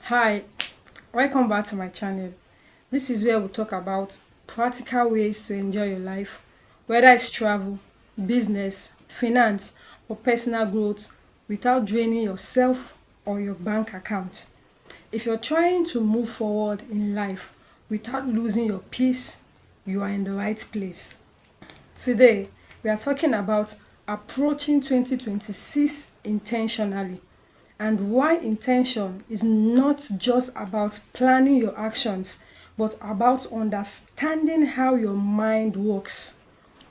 Hi, welcome back to my channel. This is where we talk about practical ways to enjoy your life, whether it's travel, business, finance, or personal growth without draining yourself or your bank account. If you're trying to move forward in life without losing your peace, you are in the right place. Today, we are talking about approaching 2026 intentionally and why intention is not just about planning your actions but about understanding how your mind works.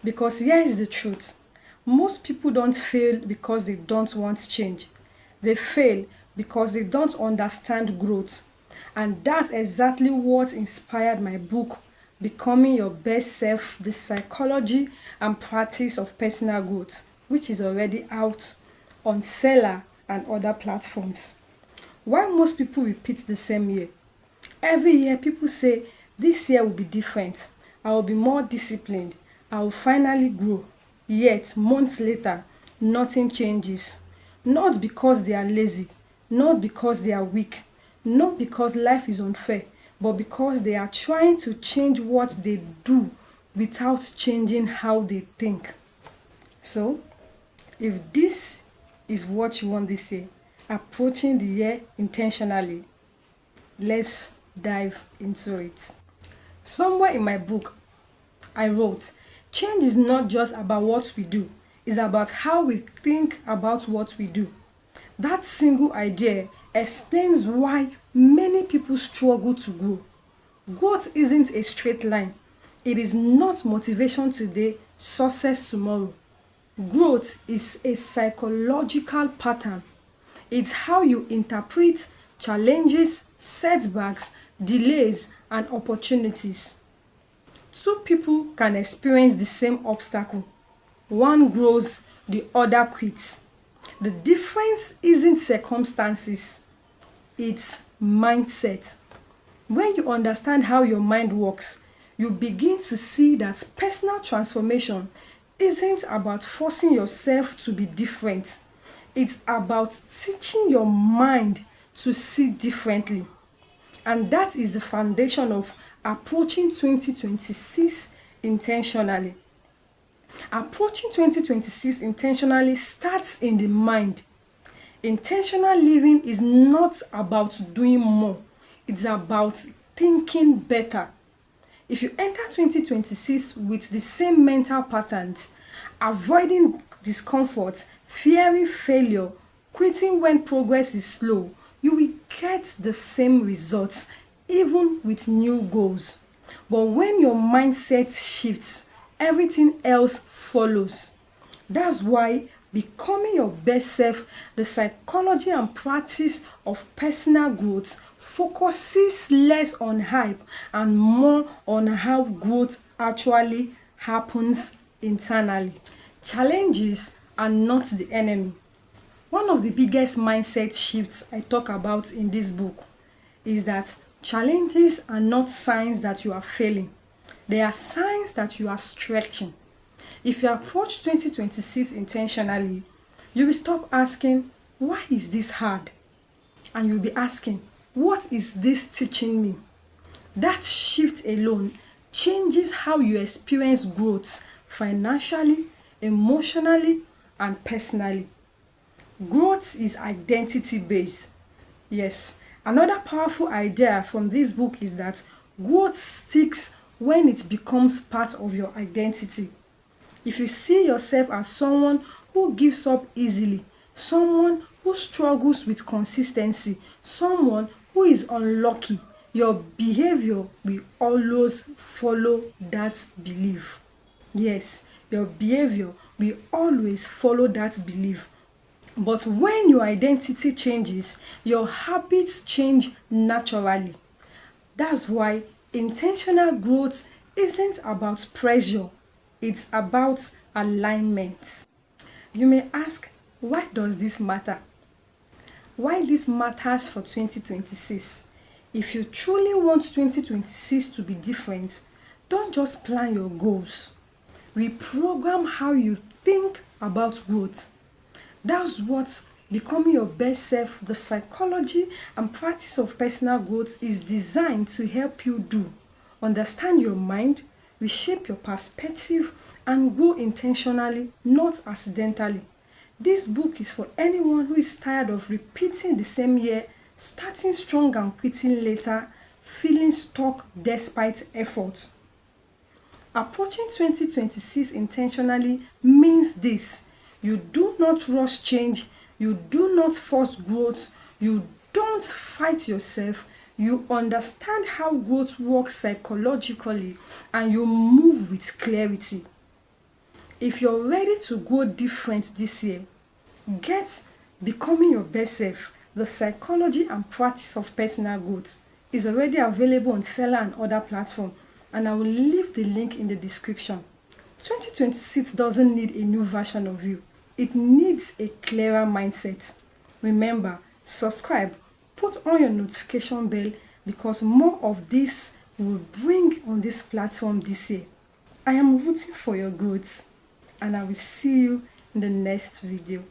Because here is the truth: most people don't fail because they don't want change, they fail because they don't understand growth. And that's exactly what inspired my book, Becoming Your Best Self: The Psychology and Practice of Personal Growth, which is already out on Seller and other platforms. Why most people repeat the same year? Every year people say, this year will be different. I will be more disciplined. I will finally grow. Yet, months later, nothing changes. Not because they are lazy, not because they are weak, not because life is unfair, but because they are trying to change what they do without changing how they think. So, if this is what you want this year, approaching the year intentionally, let's dive into it. Somewhere in my book, I wrote, change is not just about what we do, it's about how we think about what we do. That single idea explains why many people struggle to grow. Growth isn't a straight line. It is not motivation today, success tomorrow. Growth is a psychological pattern. It's how you interpret challenges, setbacks, delays, and opportunities. Two people can experience the same obstacle. One grows, the other quits. The difference isn't circumstances, it's mindset. When you understand how your mind works, you begin to see that personal transformation isn't about forcing yourself to be different. It's about teaching your mind to see differently. And that is the foundation of approaching 2026 intentionally. Approaching 2026 intentionally starts in the mind. Intentional living is not about doing more, it's about thinking better. If you enter 2026 with the same mental patterns, avoiding discomfort, fearing failure, quitting when progress is slow, you will get the same results even with new goals. But when your mindset shifts, everything else follows. That's why becoming your best self, the psychology and practice of personal growth, focuses less on hype and more on how growth actually happens internally. Challenges are not the enemy. One of the biggest mindset shifts I talk about in this book is that challenges are not signs that you are failing. They are signs that you are stretching. If you approach 2026 intentionally, you will stop asking, why is this hard? And you'll be asking, what is this teaching me? That shift alone changes how you experience growth financially, emotionally, and personally. Growth is identity based. Yes, another powerful idea from this book is that growth sticks when it becomes part of your identity. If you see yourself as someone who gives up easily, someone who struggles with consistency, someone who is unlucky, your behavior will always follow that belief. Yes, your behavior will always follow that belief. But when your identity changes, your habits change naturally. That's why intentional growth isn't about pressure, it's about alignment. You may ask, why does this matter? Why this matters for 2026? If you truly want 2026 to be different, don't just plan your goals. Reprogram how you think about growth. That's what Becoming your best self, the psychology and practice of personal growth is designed to help you understand your mind, reshape your perspective, and grow intentionally, not accidentally. This book is for anyone who is tired of repeating the same year, starting strong and quitting later, feeling stuck despite effort. Approaching 2026 intentionally means this: you do not rush change, you do not force growth, you don't fight yourself, you understand how growth works psychologically, and you move with clarity. If you're ready to go different this year, get Becoming Your Best Self, the psychology and practice of personal growth is already available on Seller and other platforms, and I will leave the link in the description. 2026 doesn't need a new version of you. It needs a clearer mindset. Remember, subscribe, put on your notification bell because more of this will bring on this platform this year. I am rooting for your growth, and I will see you in the next video.